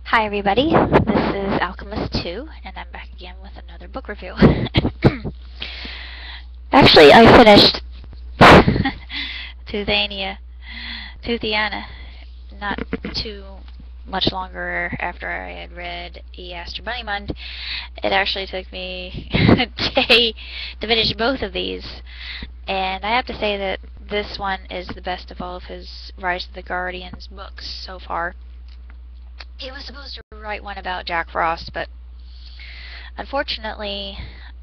Hi everybody, this is Alchemist2, and I'm back again with another book review. Actually, I finished Toothiana not too much longer after I had read E. Aster Bunnymund. It actually took me a day to finish both of these, and I have to say that this one is the best of all of his Rise of the Guardians books so far. He was supposed to write one about Jack Frost, but unfortunately,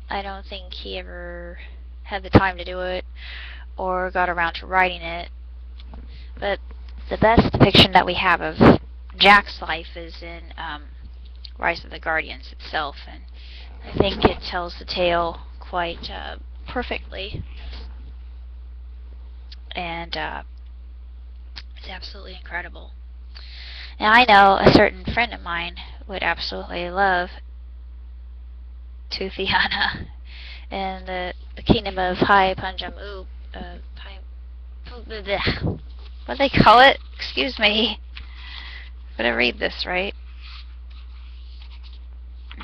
I don't think he ever had the time to do it or got around to writing it. But the best depiction that we have of Jack's life is in Rise of the Guardians itself, and I think it tells the tale quite perfectly, and it's absolutely incredible. Now, I know a certain friend of mine would absolutely love Toothiana and the Kingdom of High Punjab. What do they call it? Excuse me. I'm gonna read this right.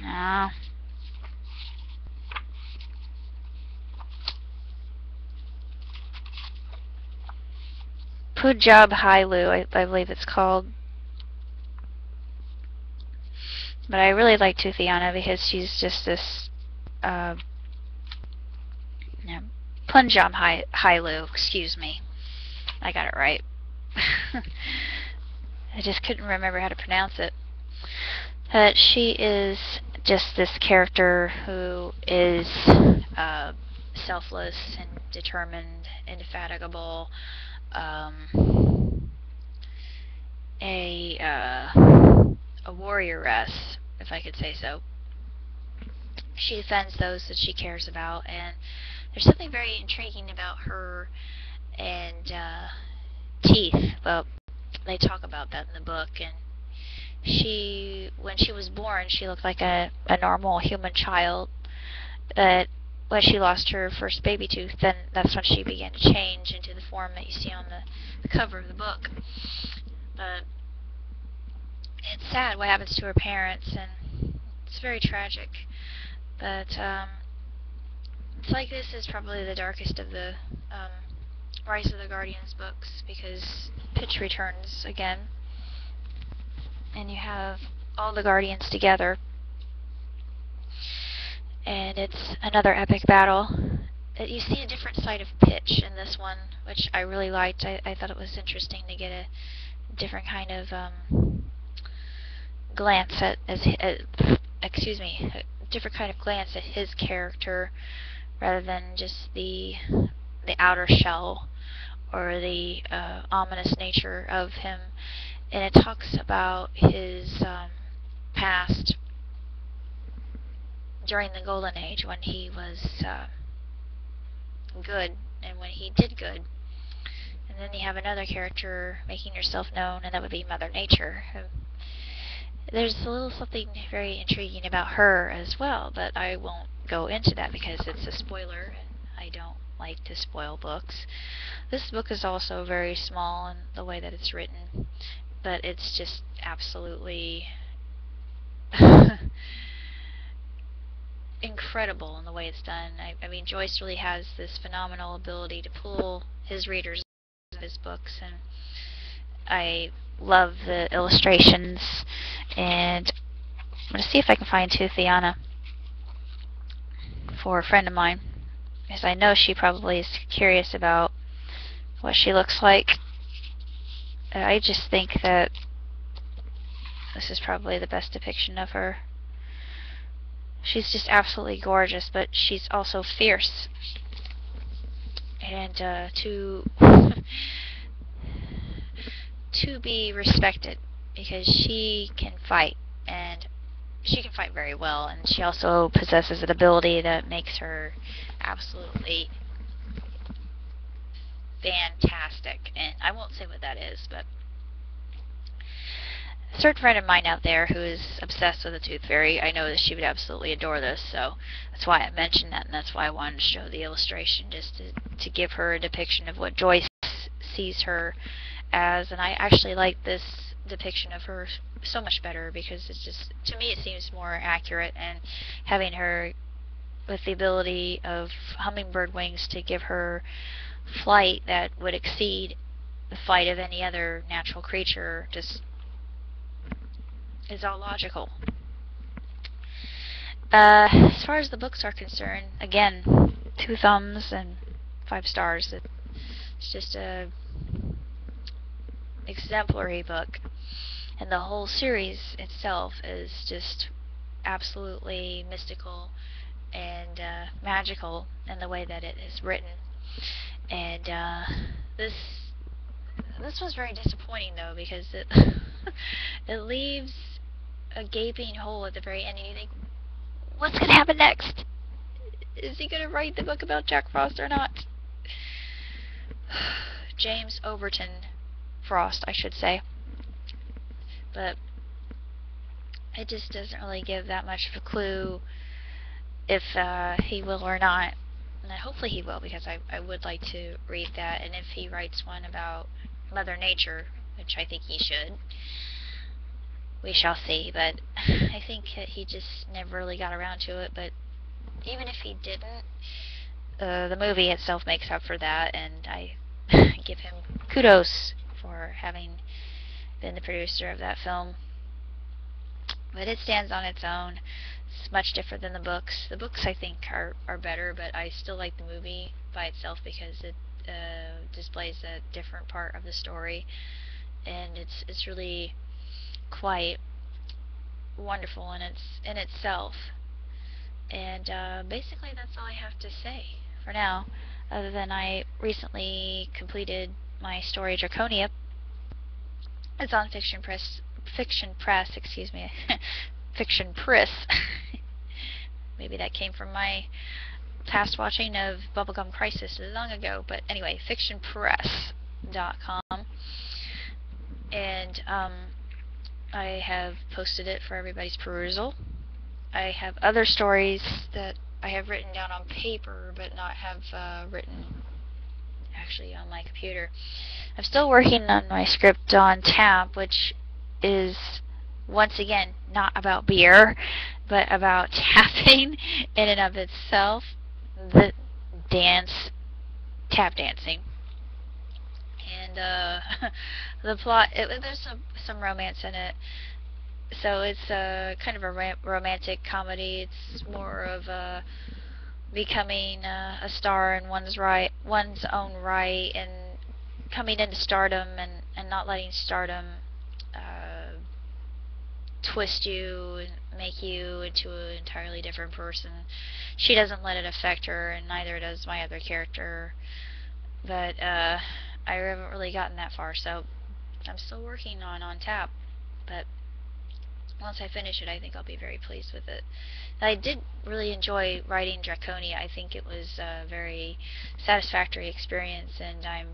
No. Punjab Hailu, I believe it's called. But I really like Toothiana because she's just this Punjab Hailu, excuse me. I got it right. I just couldn't remember how to pronounce it. But she is just this character who is selfless and determined, indefatigable, a warrioress, if I could say so. She defends those that she cares about, and there's something very intriguing about her and Teeth. Well, they talk about that in the book, and when she was born, she looked like a normal human child, but when she lost her first baby tooth, then that's when she began to change into the form that you see on the cover of the book. But it's sad what happens to her parents, and it's very tragic. But it's like this is probably the darkest of the Rise of the Guardians books, because Pitch returns again, and you have all the Guardians together, and it's another epic battle. You see a different side of Pitch in this one, which I really liked. I thought it was interesting to get a different kind of glance at a different kind of glance at his character, rather than just the outer shell or the ominous nature of him. And it talks about his past during the Golden Age, when he was good and when he did good. And then you have another character making herself known, and that would be Mother Nature. There's a little something very intriguing about her as well, but I won't go into that because it's a spoiler, and I don't like to spoil books. This book is also very small in the way that it's written, but it's just absolutely incredible in the way it's done. I mean, Joyce really has this phenomenal ability to pull his readers into his books, and I love the illustrations. And I'm going to see if I can find Toothiana for a friend of mine, because I know she probably is curious about what she looks like. I just think that this is probably the best depiction of her. She's just absolutely gorgeous, but she's also fierce, and to be respected, because she can fight, and she can fight very well, and she also possesses an ability that makes her absolutely fantastic. And I won't say what that is, but a certain friend of mine out there who is obsessed with the Tooth Fairy, I know that she would absolutely adore this, so that's why I mentioned that, and that's why I wanted to show the illustration, just to give her a depiction of what Joyce sees her as. And I actually like this depiction of her so much better, because it's just, to me, it seems more accurate, and having her with the ability of hummingbird wings to give her flight that would exceed the flight of any other natural creature just is all logical. As far as the books are concerned, again, 2 thumbs and 5 stars. It's just a exemplary book, and the whole series itself is just absolutely mystical and magical in the way that it is written. And this was very disappointing, though, because it it leaves a gaping hole at the very end, and you think, what's going to happen next? Is he going to write the book about Jack Frost or not? James Overton Frost, I should say. But it just doesn't really give that much of a clue if he will or not. And hopefully he will, because I would like to read that. And if he writes one about Mother Nature, which I think he should, we shall see. But I think he just never really got around to it. But even if he didn't, the movie itself makes up for that, and I give him kudos for having been the producer of that film. But it stands on its own. It's much different than the books. The books, I think, are better, but I still like the movie by itself because it displays a different part of the story, and it's really quite wonderful in itself. And basically that's all I have to say for now, other than I recently completed my story Draconia. It's on Fiction Press, excuse me. Fiction Press. Maybe that came from my past watching of Bubblegum Crisis long ago, but anyway, fictionpress.com. And I have posted it for everybody's perusal. I have other stories that I have written down on paper, but not have written actually on my computer. I'm still working on my script on tap, which is, once again, not about beer, but about tapping in and of itself. The dance, tap dancing. And the plot, there's some romance in it. So it's kind of a romantic comedy. It's more of becoming a star in one's own right, and coming into stardom, and not letting stardom twist you and make you into an entirely different person. She doesn't let it affect her, and neither does my other character. But I haven't really gotten that far, so I'm still working on tap. But once I finish it, I think I'll be very pleased with it. I did really enjoy writing Draconia. I think it was a very satisfactory experience, and I'm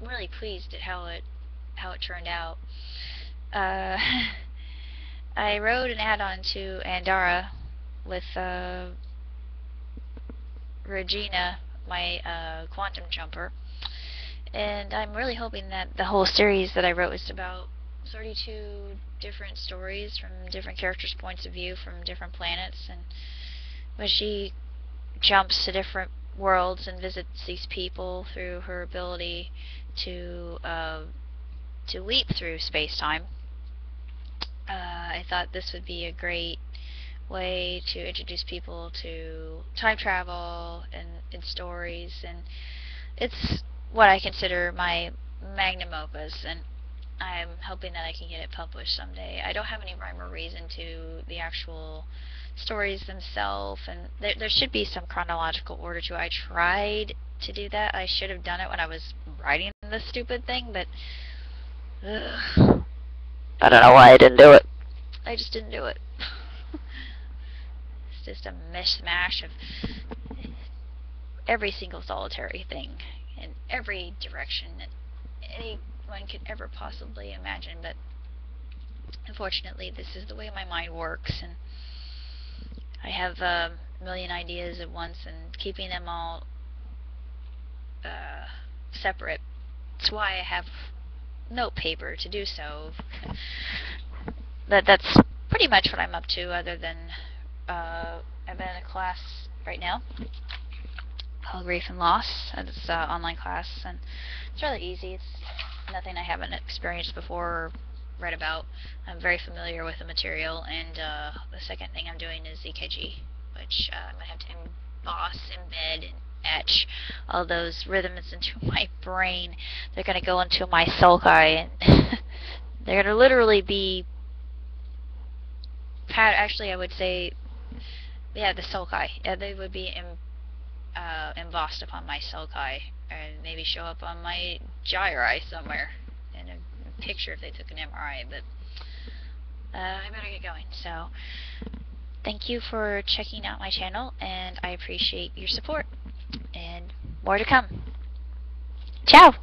really pleased at how it turned out. I wrote an add-on to Andara with Regina, my quantum jumper, and I'm really hoping that the whole series that I wrote was about 32 different stories from different characters' points of view from different planets, and when she jumps to different worlds and visits these people through her ability to leap through space-time, I thought this would be a great way to introduce people to time travel and stories, and it's what I consider my magnum opus, and I'm hoping that I can get it published someday. I don't have any rhyme or reason to the actual stories themselves, and there should be some chronological order to it. I tried to do that. I should have done it when I was writing this stupid thing, but I don't know why I didn't do it. I just didn't do it. It's just a mishmash of every single solitary thing in every direction that anyone could ever possibly imagine, but unfortunately this is the way my mind works, and I have a million ideas at once, and keeping them all separate. That's why I have note paper to do so. That's pretty much what I'm up to, other than I'm in a class right now called Grief and Loss. It's an online class, and it's really easy. It's nothing I haven't experienced before or read about. I'm very familiar with the material, and the second thing I'm doing is EKG, which I'm going to have to emboss, embed, and etch all those rhythms into my brain. They're going to go into my sulci, and they're going to literally be actually, I would say, yeah, the sulci. Yeah, they would be embossed upon my sulci, and maybe show up on my gyri somewhere in a picture if they took an MRI. But I better get going. So, thank you for checking out my channel, and I appreciate your support. And more to come. Ciao!